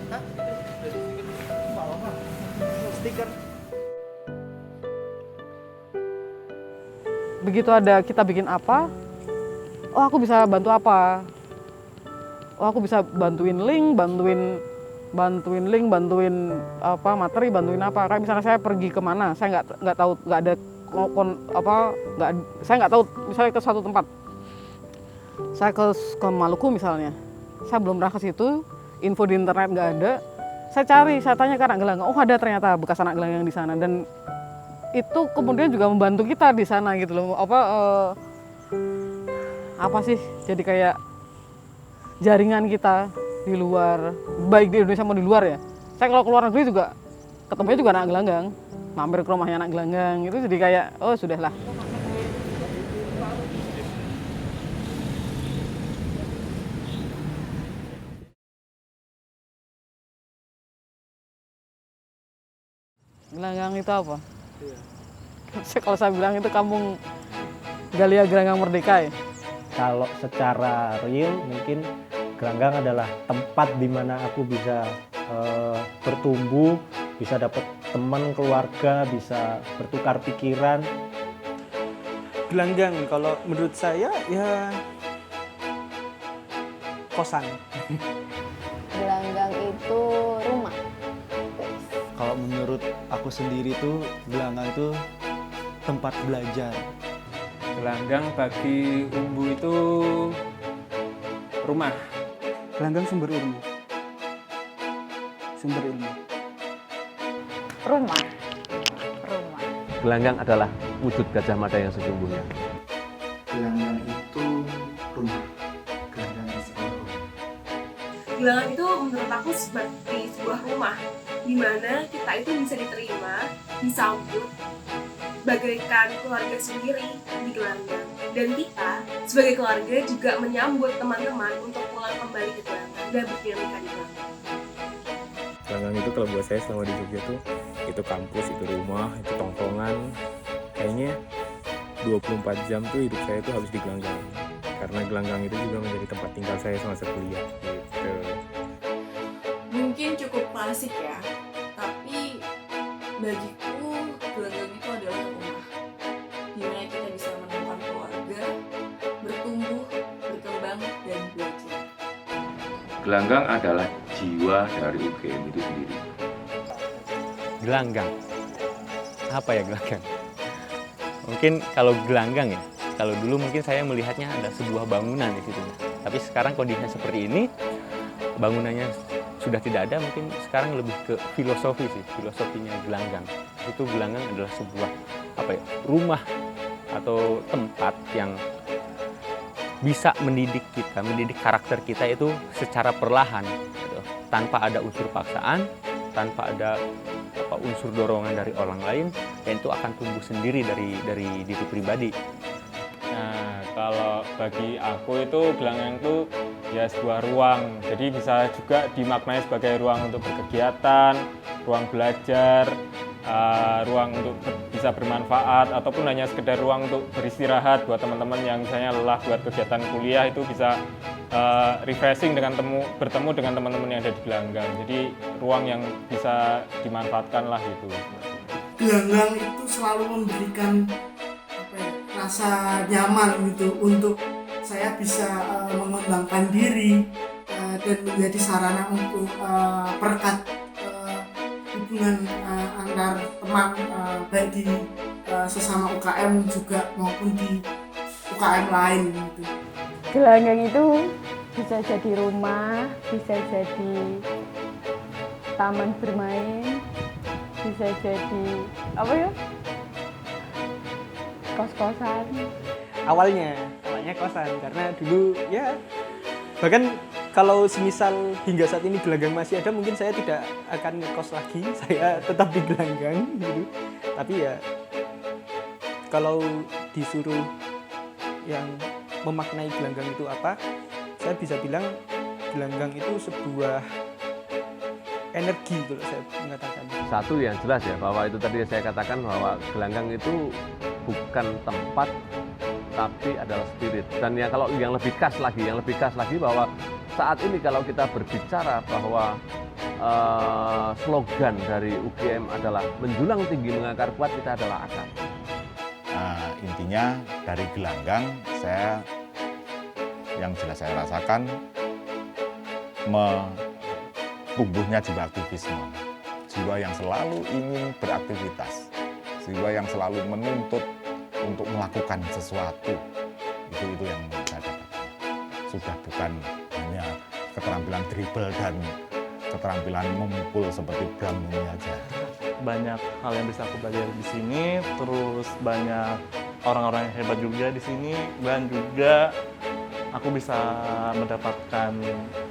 Hah? Udah di-stiker belum? Stiker. Begitu ada kita bikin apa, aku bisa bantu apa. Aku bisa bantuin link, bantuin materi, bantuin apa. Kayak misalnya saya pergi kemana, saya nggak tahu, saya nggak tahu, misalnya ke suatu tempat, saya ke Maluku misalnya, saya belum pernah ke situ, info di internet nggak ada, saya tanya ke anak Gelanggang, ada ternyata bekas anak Gelanggang di sana, dan itu kemudian juga membantu kita di sana gitu loh. Jadi kayak jaringan kita di luar, baik di Indonesia mau di luar ya. Saya kalau keluar negeri juga ketemunya juga anak Gelanggang. mampir ke rumahnya anak gelanggang itu jadi kayak oh sudahlah. Gelanggang itu apa? Kalau saya bilang itu kampung Galia Gelanggang Merdeka ya. Kalau secara real mungkin gelanggang adalah tempat di mana aku bisa bertumbuh, bisa dapat teman, keluarga, bisa bertukar pikiran. Gelanggang kalau menurut saya ya kosan. Gelanggang itu rumah. Kalau menurut aku sendiri tuh gelanggang itu tempat belajar. Gelanggang bagi Umbu itu rumah. Gelanggang sumber ilmu. Sumber ilmu. Rumah. Gelanggang adalah wujud Gajah Mada yang sesungguhnya. Gelanggang itu rumah. Gelanggang itu rumah. Gelanggang itu menurut aku seperti sebuah rumah di mana kita itu bisa diterima, disambut bagaikan keluarga sendiri di Gelanggang. Dan kita sebagai keluarga juga menyambut teman-teman untuk pulang kembali ke Gelanggang dan berdinamika di Gelanggang. Gelanggang itu kalau buat saya selama di Jogja tuh itu kampus, itu rumah, itu tongkongan. Kayaknya 24 jam tuh hidup saya tuh harus di Gelanggang. Karena Gelanggang itu juga menjadi tempat tinggal saya semasa kuliah gitu. Mungkin cukup klasik ya, tapi bagiku Gelanggang itu adalah rumah di mana kita bisa menemukan keluarga, bertumbuh, berkembang, dan belajar. Gelanggang adalah jiwa dari UGM itu sendiri. Gelanggang. Apa ya gelanggang? Mungkin kalau gelanggang ya, kalau dulu mungkin saya melihatnya ada sebuah bangunan di situ. Tapi sekarang kondisinya seperti ini, bangunannya sudah tidak ada, mungkin sekarang lebih ke filosofi sih, filosofinya gelanggang. Itu gelanggang adalah sebuah rumah atau tempat yang bisa mendidik kita, mendidik karakter kita itu secara perlahan, gitu. Tanpa ada unsur paksaan, tanpa ada unsur dorongan dari orang lain, dan itu akan tumbuh sendiri dari diri pribadi. Nah, kalau bagi aku itu gelanggang itu ya sebuah ruang, jadi bisa juga dimaknai sebagai ruang untuk berkegiatan, ruang belajar, ruang untuk bisa bermanfaat, ataupun hanya sekedar ruang untuk beristirahat buat teman-teman yang misalnya lelah buat kegiatan kuliah, itu bisa refreshing dengan bertemu dengan teman-teman yang ada di gelanggang. Jadi ruang yang bisa dimanfaatkan lah gitu. Gelanggang itu selalu memberikan rasa nyaman gitu untuk saya bisa mengembangkan diri dan menjadi sarana untuk perekat hubungan antar teman baik di sesama UKM juga maupun di UKM lain gitu. Gelanggang itu bisa jadi rumah, bisa jadi taman bermain, bisa jadi kos-kosan. Awalnya kosan karena dulu ya bahkan kalau semisal hingga saat ini gelanggang masih ada, mungkin saya tidak akan ngekos lagi, saya tetap di gelanggang gitu. Tapi ya kalau disuruh yang memaknai gelanggang itu apa, saya bisa bilang gelanggang itu sebuah energi kalau saya mengatakan. Satu yang jelas ya, bahwa itu tadi saya katakan bahwa gelanggang itu bukan tempat tapi adalah spirit. Dan ya kalau yang lebih khas lagi bahwa saat ini kalau kita berbicara bahwa slogan dari UGM adalah menjulang tinggi mengakar kuat, kita adalah akar. Nah, intinya dari gelanggang yang jelas saya rasakan tumbuhnya jiwa aktivisme, jiwa yang selalu ingin beraktivitas, jiwa yang selalu menuntut untuk melakukan sesuatu. Itu yang saya dapatkan. Sudah bukan hanya keterampilan dribble dan keterampilan memukul seperti Bram ini aja. Banyak hal yang bisa aku pelajari di sini, terus banyak orang-orang yang hebat juga di sini, dan juga aku bisa mendapatkan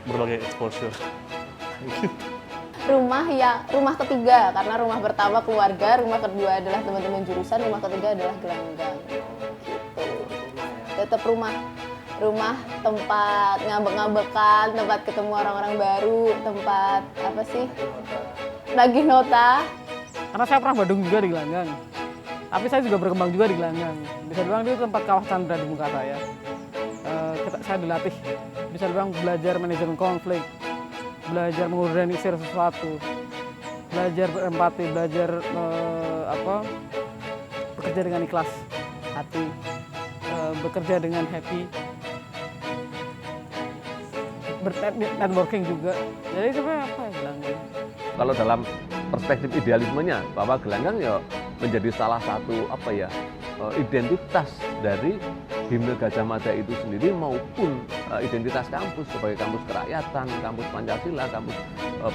berbagai exposure. rumah ketiga, karena rumah pertama keluarga, rumah kedua adalah teman-teman jurusan, rumah ketiga adalah gelanggang gitu. Tetap rumah tempat ngambek-ngambekan, tempat ketemu orang-orang baru, tempat apa sih, nagih nota. Karena saya pernah Badung juga di gelanggang, tapi saya juga berkembang juga di gelanggang. Bisa dibilang itu tempat kawah Chandra di muka saya. Saya dilatih, bisa dibilang belajar manajemen konflik, belajar mengorganisir sesuatu, belajar berempati, belajar bekerja dengan ikhlas hati, bekerja dengan happy, networking juga. Jadi sebenarnya apa ya gelanggang? Kalau dalam perspektif idealismenya, bahwa gelanggang ya menjadi salah satu identitas dari Himne Gajah Mada itu sendiri maupun identitas kampus sebagai kampus kerakyatan, kampus Pancasila, kampus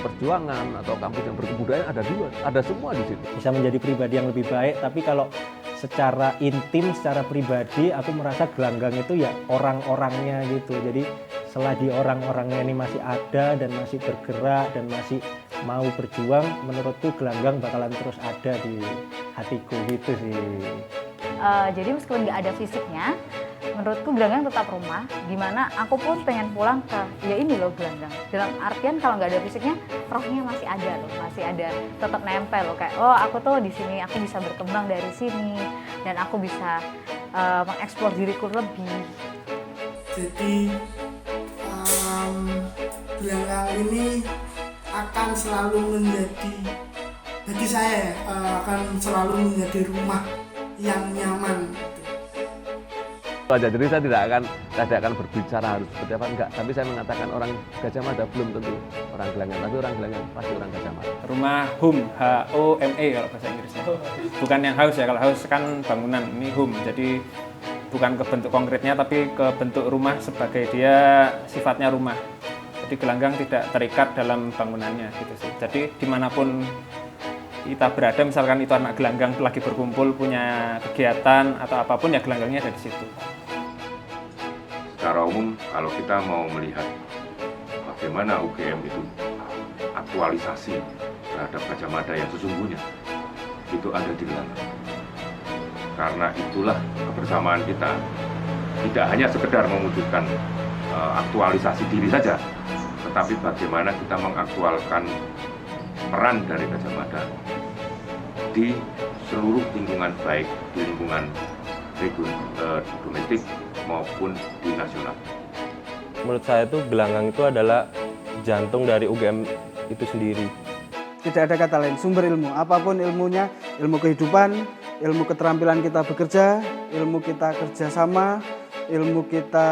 perjuangan atau kampus yang berkebudayaan, ada dua, ada semua di situ. Bisa menjadi pribadi yang lebih baik, tapi kalau secara intim, secara pribadi aku merasa gelanggang itu ya orang-orangnya gitu. Jadi selagi orang-orangnya ini masih ada dan masih bergerak dan masih mau berjuang, menurutku gelanggang bakalan terus ada di hatiku gitu sih. Jadi meskipun nggak ada fisiknya, menurutku gelanggang tetap rumah, dimana aku pun pengen pulang ke ya ini loh gelanggang. Dalam artian kalau nggak ada fisiknya, rohnya masih ada loh, masih ada, tetap nempel loh, kayak oh aku tuh di sini, aku bisa berkembang dari sini dan aku bisa mengeksplor diriku lebih. Jadi gelanggang ini akan selalu menjadi, bagi saya akan selalu menjadi rumah yang nyaman. Jadi saya tidak akan berbicara harus seperti apa, enggak. Tapi saya mengatakan orang Gajah Mada belum tentu orang gelanggang, tapi orang gelanggang pasti orang Gajah Mada. Rumah home, HOME kalau bahasa Inggrisnya. Bukan yang house ya, kalau house kan bangunan, ini home. Jadi bukan ke bentuk konkretnya, tapi ke bentuk rumah sebagai dia sifatnya rumah. Jadi gelanggang tidak terikat dalam bangunannya gitu sih. Jadi dimanapun kita berada, misalkan itu anak gelanggang lagi berkumpul punya kegiatan atau apapun, ya gelanggangnya ada di situ. Secara umum kalau kita mau melihat bagaimana UGM itu aktualisasi terhadap Gajah Mada yang sesungguhnya, itu ada di gelanggang. Karena itulah kebersamaan kita tidak hanya sekedar mewujudkan aktualisasi diri saja, tetapi bagaimana kita mengaktualkan peran dari Gajah Mada di seluruh lingkungan, baik di lingkungan domestik maupun di nasional. Menurut saya itu gelanggang itu adalah jantung dari UGM itu sendiri. Tidak ada kata lain, sumber ilmu, apapun ilmunya, ilmu kehidupan, ilmu keterampilan kita bekerja, ilmu kita kerjasama, ilmu kita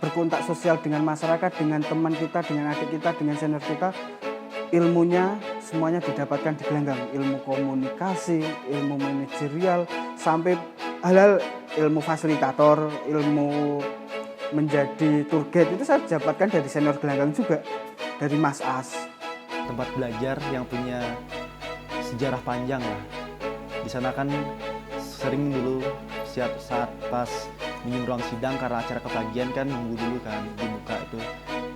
berkontak sosial dengan masyarakat, dengan teman kita, dengan adik kita, dengan senior kita, ilmunya semuanya didapatkan di gelanggang. Ilmu komunikasi, ilmu manajerial, sampai hal-hal ilmu fasilitator, ilmu menjadi tour guide itu saya dapatkan dari senior gelanggang juga, dari Mas As. Tempat belajar yang punya sejarah panjang lah. Di sana kan sering dulu setiap saat pas minjem ruang sidang karena acara kepagian kan nunggu dulu kan dibuka itu,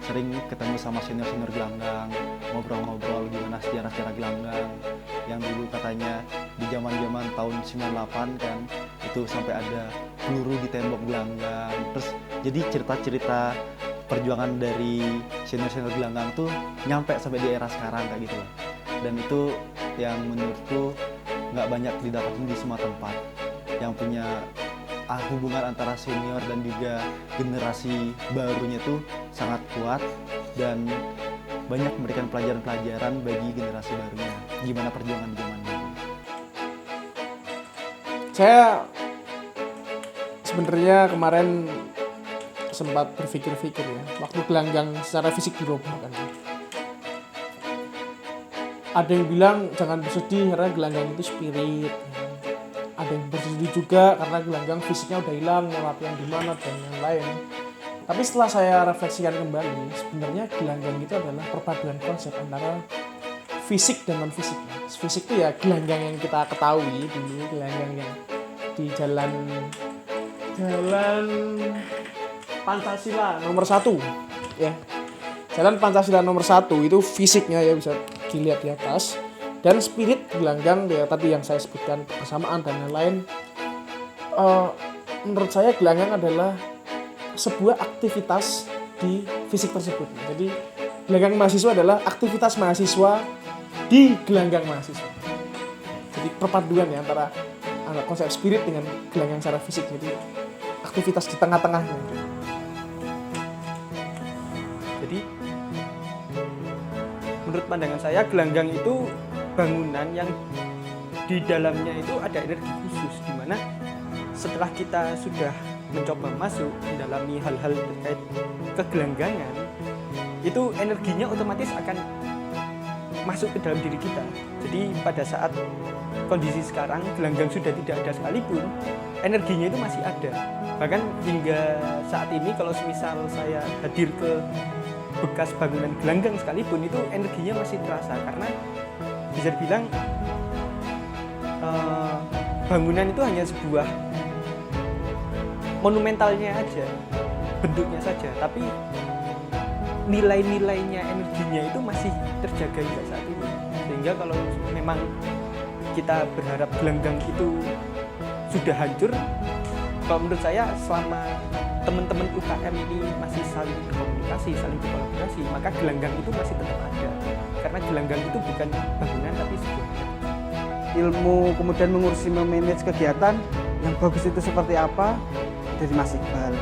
sering ketemu sama senior-senior gelanggang, ngobrol-ngobrol gimana sejarah-sejarah gelanggang yang dulu katanya di zaman-zaman tahun 98 kan itu sampai ada peluru di tembok gelanggang. Terus jadi cerita-cerita perjuangan dari senior-senior gelanggang tuh nyampe sampai di era sekarang kayak gitu. Dan itu yang menurutku nggak banyak didapatin di semua tempat, yang punya hubungan antara senior dan juga generasi barunya tuh sangat kuat dan banyak memberikan pelajaran-pelajaran bagi generasi barunya gimana perjuangan di zaman dulu. Saya sebenarnya kemarin sempat berpikir-pikir ya, waktu gelanggang secara fisik diroboh kan. Ada yang bilang jangan bersedih karena gelanggang itu spirit. Ada yang bersedih juga karena gelanggang fisiknya udah hilang, mau latihan di mana dan yang lain. Tapi setelah saya refleksikan kembali, sebenarnya gelanggang itu adalah perpaduan konsep antara fisik dan non fisik. Fisik itu ya gelanggang yang kita ketahui dulu, gelanggang yang di jalan Pancasila nomor 1 ya. Jalan Pancasila nomor 1 itu fisiknya ya bisa dilihat di atas, dan spirit gelanggang ya tadi yang saya sebutkan, kebersamaan dan lain-lain. Menurut saya gelanggang adalah sebuah aktivitas di fisik tersebut. Jadi gelanggang mahasiswa adalah aktivitas mahasiswa di gelanggang mahasiswa. Jadi perpaduan ya antara konsep spirit dengan gelanggang secara fisik. Jadi aktivitas di tengah-tengahnya. Jadi menurut pandangan saya gelanggang itu bangunan yang di dalamnya itu ada energi khusus, di mana setelah kita sudah mencoba masuk mendalami hal-hal terkait kegelanggangan, itu energinya otomatis akan masuk ke dalam diri kita. Jadi pada saat kondisi sekarang gelanggang sudah tidak ada sekalipun, energinya itu masih ada. Bahkan hingga saat ini kalau semisal saya hadir ke bekas bangunan gelanggang sekalipun, itu energinya masih terasa, karena bisa dibilang bangunan itu hanya sebuah monumentalnya aja, bentuknya saja, tapi nilai-nilainya, energinya itu masih terjaga hingga saat ini. Sehingga kalau memang kita berharap gelanggang itu sudah hancur, kalau menurut saya selama teman-teman UKM ini masih saling berkomunikasi, saling berkolaborasi, maka gelanggang itu masih tetap ada. Karena gelanggang itu bukan bangunan tapi sebuah ilmu, kemudian mengurusi memanage kegiatan yang bagus itu seperti apa dari Mas Iqbal.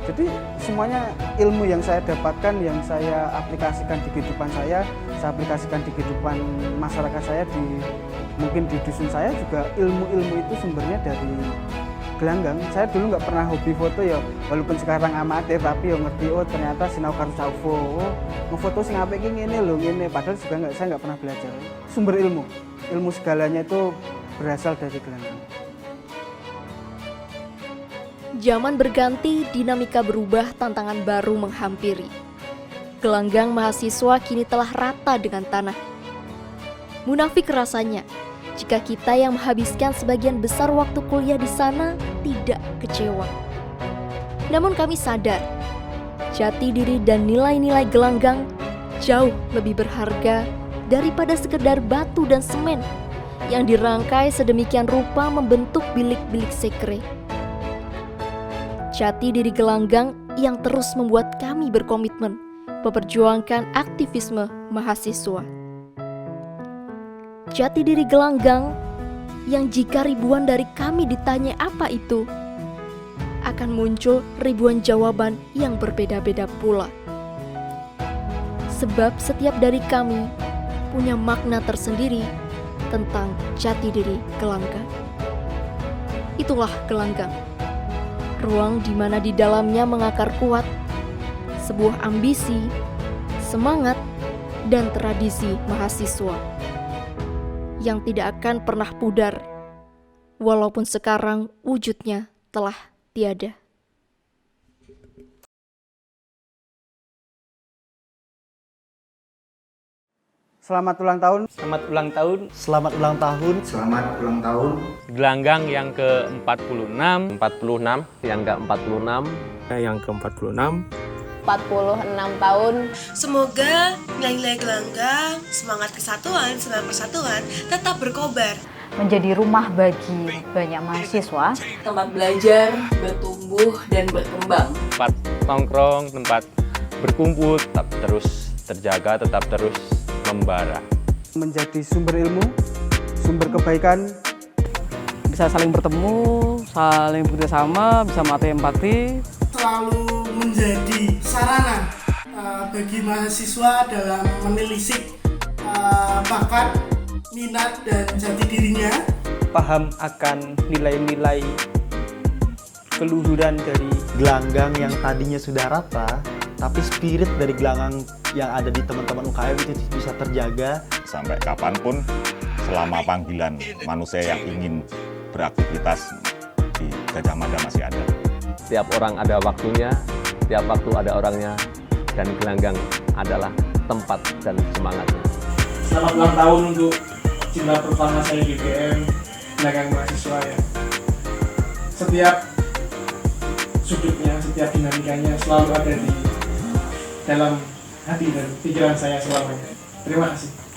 Jadi semuanya ilmu yang saya dapatkan, yang saya aplikasikan di kehidupan saya aplikasikan di kehidupan masyarakat saya, mungkin di dusun saya juga ilmu-ilmu itu sumbernya dari gelanggang. Saya dulu nggak pernah hobi foto ya, walaupun sekarang amatir, tapi ya ngerti ternyata sinau karo Caufo, ngefoto sing apik iki ngene lho, ngene, padahal juga saya nggak pernah belajar. Sumber ilmu segalanya itu berasal dari gelanggang. Zaman berganti, dinamika berubah, tantangan baru menghampiri. Gelanggang mahasiswa kini telah rata dengan tanah. Munafik rasanya jika kita yang menghabiskan sebagian besar waktu kuliah di sana tidak kecewa. Namun kami sadar, jati diri dan nilai-nilai gelanggang jauh lebih berharga daripada sekedar batu dan semen yang dirangkai sedemikian rupa membentuk bilik-bilik sekre. Jati diri gelanggang yang terus membuat kami berkomitmen memperjuangkan aktivisme mahasiswa. Jati diri gelanggang yang jika ribuan dari kami ditanya apa itu, akan muncul ribuan jawaban yang berbeda-beda pula. Sebab setiap dari kami punya makna tersendiri tentang jati diri gelanggang. Itulah gelanggang, ruang di mana di dalamnya mengakar kuat sebuah ambisi, semangat, dan tradisi mahasiswa yang tidak akan pernah pudar, walaupun sekarang wujudnya telah tiada. Selamat ulang tahun. Selamat ulang tahun. Selamat ulang tahun. Selamat ulang tahun. Gelanggang yang ke-46. 46, yang ke-46. Yang ke-46. 46 tahun. Semoga nilai-nilai gelanggang, semangat kesatuan, semangat persatuan tetap berkobar. Menjadi rumah bagi banyak mahasiswa. Tempat belajar, bertumbuh, dan berkembang. Tempat nongkrong, tempat berkumpul. Tetap terus terjaga, tetap terus membara. Menjadi sumber ilmu, sumber kebaikan. Bisa saling bertemu, saling bekerjasama, bisa melatih empati. Selalu menjadi sarana bagi mahasiswa dalam menelisik bakat, minat, dan jati dirinya. Paham akan nilai-nilai keluhuran dari gelanggang yang tadinya sudah rata, tapi spirit dari gelanggang yang ada di teman-teman UKM itu bisa terjaga sampai kapanpun selama panggilan manusia yang ingin beraktivitas di Gajah Mada masih ada. Setiap orang ada waktunya, setiap waktu ada orangnya, dan gelanggang adalah tempat dan semangatnya. Selamat ulang tahun untuk cinta pertama saya di GM, gelanggang mahasiswa ya. Setiap sudutnya, setiap dinamikanya selalu ada di dalam hati dan pikiran saya selama ini. Terima kasih.